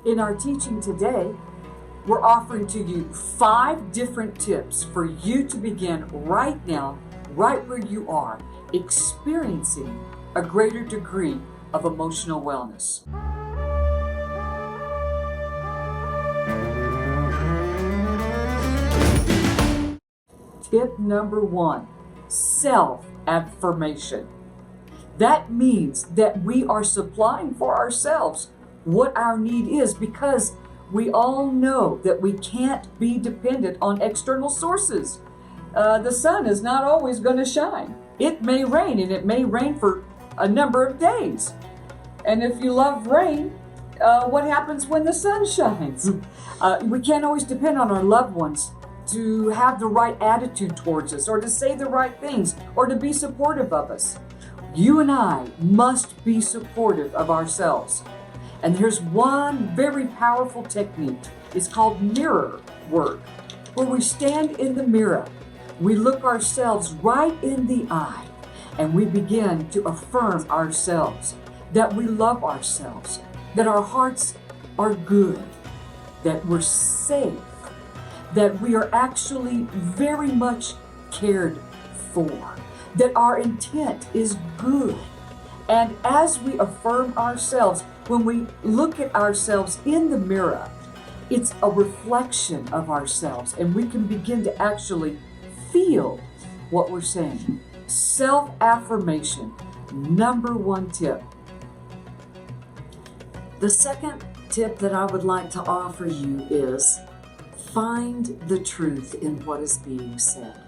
In our teaching today, we're offering to you 5 different tips for you to begin right now, right where you are, experiencing a greater degree of emotional wellness. Tip number 1, self-affirmation. That means that we are supplying for ourselves what our need is, because we all know that we can't be dependent on external sources. The sun is not always going to shine. It may rain, and it may rain for a number of days. And if you love rain, what happens when the sun shines? We can't always depend on our loved ones to have the right attitude towards us, or to say the right things, or to be supportive of us. You and I must be supportive of ourselves. And there's one very powerful technique. It's called mirror work, where we stand in the mirror, we look ourselves right in the eye, and we begin to affirm ourselves, that we love ourselves, that our hearts are good, that we're safe, that we are actually very much cared for, that our intent is good. And as we affirm ourselves, when we look at ourselves in the mirror, it's a reflection of ourselves, and we can begin to actually feel what we're saying. Self-affirmation, number 1 tip. The second tip that I would like to offer you is find the truth in what is being said.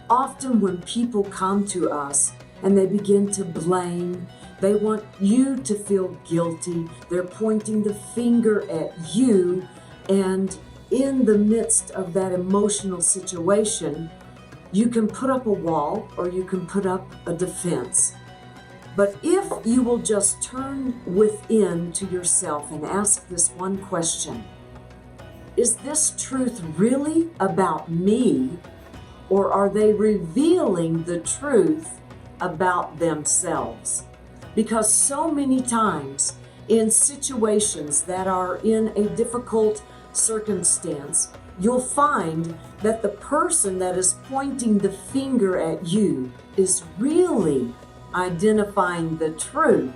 Often when people come to us and they begin to blame, they want you to feel guilty, they're pointing the finger at you, and in the midst of that emotional situation, you can put up a wall or you can put up a defense. But if you will just turn within to yourself and ask this one question, is this truth really about me, or are they revealing the truth about themselves? Because so many times in situations that are in a difficult circumstance, you'll find that the person that is pointing the finger at you is really identifying the truth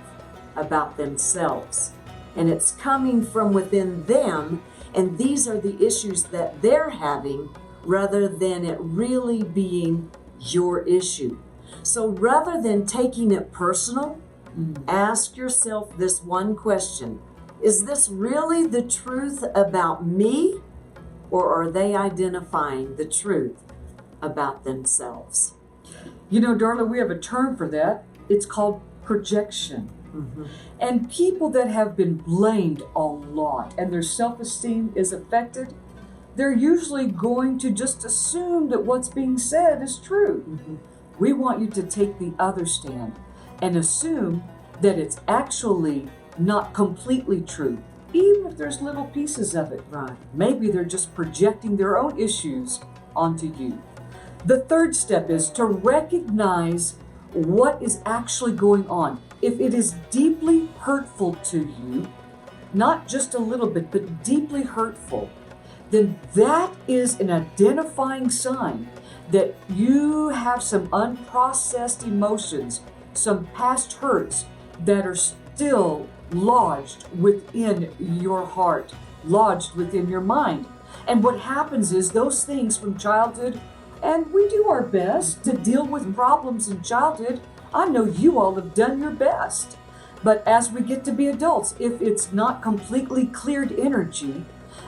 about themselves. And it's coming from within them, and these are the issues that they're having, rather than it really being your issue. So rather than taking it personal, ask yourself this one question. Is this really the truth about me, or are they identifying the truth about themselves? You know, Darla, we have a term for that. It's called projection. And people that have been blamed a lot and their self-esteem is affected, they're usually going to just assume that what's being said is true. We want you to take the other stand and assume that it's actually not completely true, even if there's little pieces of it. Right. Maybe they're just projecting their own issues onto you. The third step is to recognize what is actually going on. If it is deeply hurtful to you, not just a little bit, but deeply hurtful, then that is an identifying sign that you have some unprocessed emotions, some past hurts that are still lodged within your heart, lodged within your mind. And what happens is those things from childhood, and we do our best to deal with problems in childhood. I know you all have done your best. But as we get to be adults, if it's not completely cleared energy,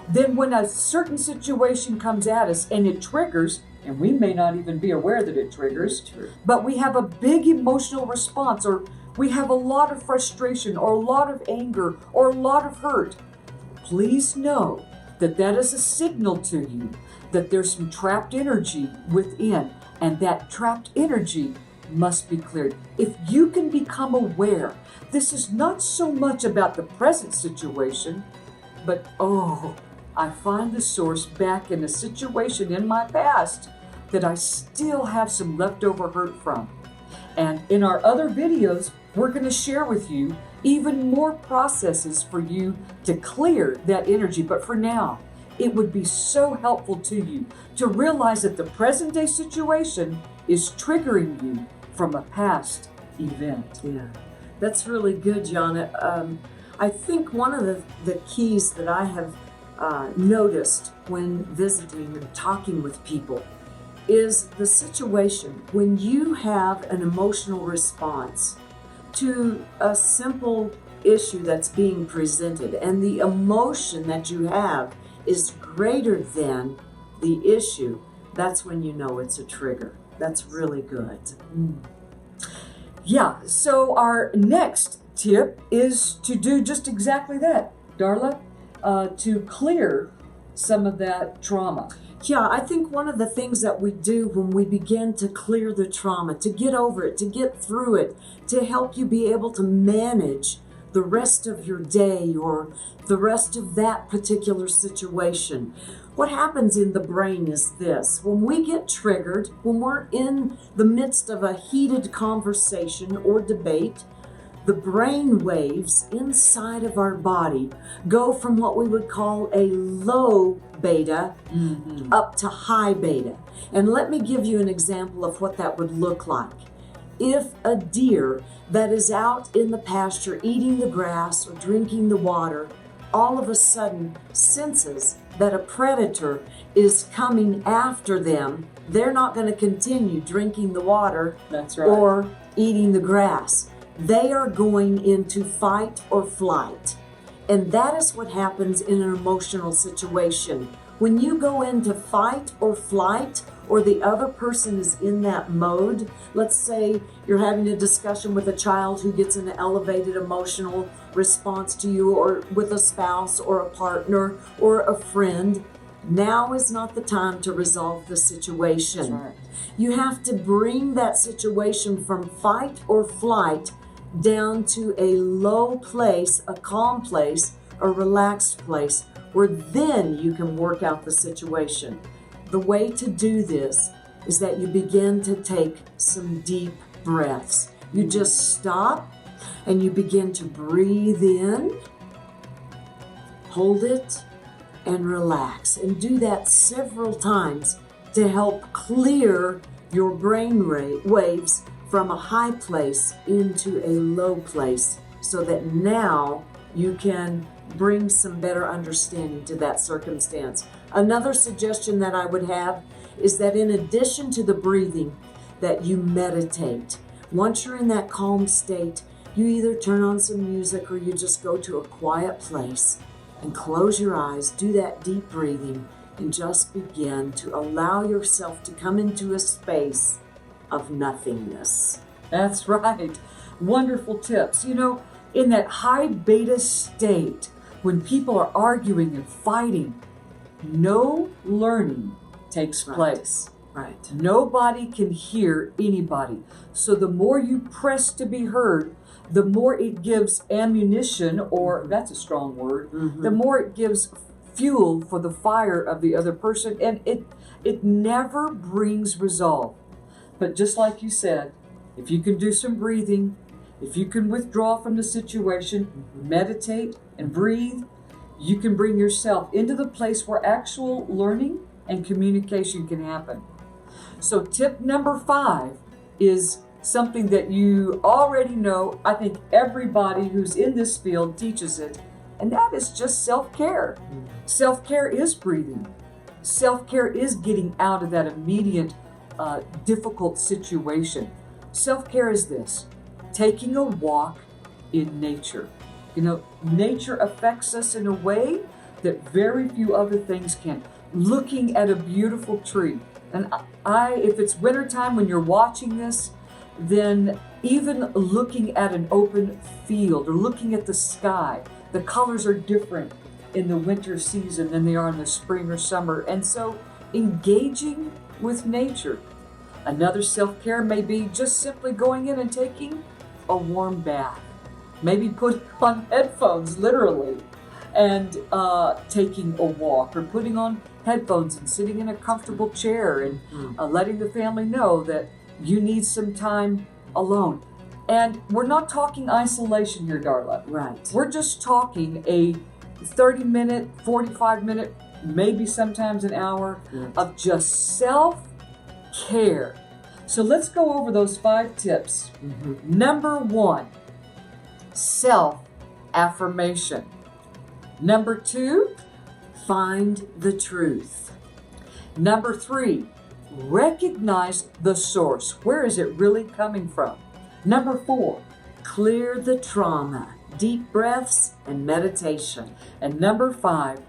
then when a certain situation comes at us and it triggers, and we may not even be aware that it triggers, but we have a big emotional response, or we have a lot of frustration, or a lot of anger, or a lot of hurt, please know that that is a signal to you that there's some trapped energy within, and that trapped energy must be cleared. If you can become aware, this is not so much about the present situation, but I find the source back in a situation in my past that I still have some leftover hurt from. And in our other videos, we're going to share with you even more processes for you to clear that energy. But for now, it would be so helpful to you to realize that the present day situation is triggering you from a past event. Yeah, that's really good, Yana. I think one of the keys that I have noticed when visiting and talking with people is the situation when you have an emotional response to a simple issue that's being presented, and the emotion that you have is greater than the issue. That's when you know it's a trigger. That's really good. Yeah, so our next tip is to do just exactly that, Darla, to clear some of that trauma. Yeah, I think one of the things that we do when we begin to clear the trauma, to get over it, to get through it, to help you be able to manage the rest of your day or the rest of that particular situation. What happens in the brain is this: when we get triggered, when we're in the midst of a heated conversation or debate, the brain waves inside of our body go from what we would call a low beta up to high beta. And let me give you an example of what that would look like. If a deer that is out in the pasture eating the grass or drinking the water all of a sudden senses that a predator is coming after them, they're not going to continue drinking the water. That's right. Or eating the grass. They are going into fight or flight. And that is what happens in an emotional situation. When you go into fight or flight, or the other person is in that mode, let's say you're having a discussion with a child who gets an elevated emotional response to you, or with a spouse or a partner or a friend, now is not the time to resolve the situation. That's right. You have to bring that situation from fight or flight down to a low place, a calm place, a relaxed place, where then you can work out the situation. The way to do this is that you begin to take some deep breaths. You just stop and you begin to breathe in, hold it, and relax. And do that several times to help clear your brain waves from a high place into a low place, so that now you can bring some better understanding to that circumstance. Another suggestion that I would have is that in addition to the breathing, that you meditate. Once you're in that calm state, you either turn on some music or you just go to a quiet place and close your eyes, do that deep breathing, and just begin to allow yourself to come into a space of nothingness. That's right. Wonderful tips. You know, in that high beta state, when people are arguing and fighting, no learning takes place. Right. Nobody can hear anybody. So the more you press to be heard, the more it gives ammunition, or that's a strong word, the more it gives fuel for the fire of the other person, and it never brings resolve. But just like you said, if you can do some breathing, if you can withdraw from the situation, meditate and breathe, you can bring yourself into the place where actual learning and communication can happen. So tip number 5 is something that you already know. I think everybody who's in this field teaches it, and that is just self-care. Self-care is breathing. Self-care is getting out of that immediate difficult situation. Self-care is this: taking a walk in nature. You know, nature affects us in a way that very few other things can. Looking at a beautiful tree. And if it's wintertime when you're watching this, then even looking at an open field or looking at the sky, the colors are different in the winter season than they are in the spring or summer. And so engaging with nature. Another self-care may be just simply going in and taking a warm bath. Maybe putting on headphones, literally, and taking a walk, or putting on headphones and sitting in a comfortable chair and letting the family know that you need some time alone. And we're not talking isolation here, Darla. Right. We're just talking a 30-minute, 45-minute, maybe sometimes an hour of just self-care. So let's go over those 5 tips. Number 1, self-affirmation. Number 2, find the truth. Number 3, recognize the source. Where is it really coming from? Number 4, clear the trauma, deep breaths, and meditation. And number 5,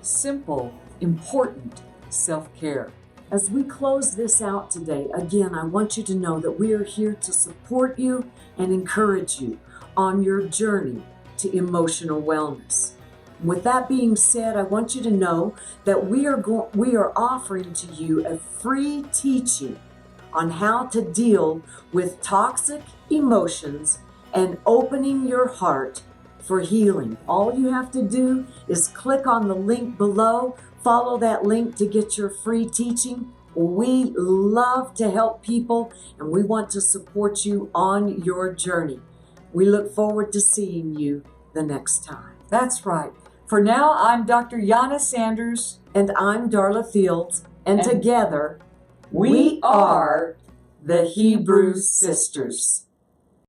simple, important self-care. As we close this out today, again, I want you to know that we are here to support you and encourage you on your journey to emotional wellness. With that being said, I want you to know that we are offering to you a free teaching on how to deal with toxic emotions and opening your heart for healing. All you have to do is click on the link below, follow that link to get your free teaching. We love to help people and we want to support you on your journey. We look forward to seeing you the next time. That's right. For now, I'm Dr. Yana Sanders. And I'm Darla Fields. And together, we are the Hebrew Sisters.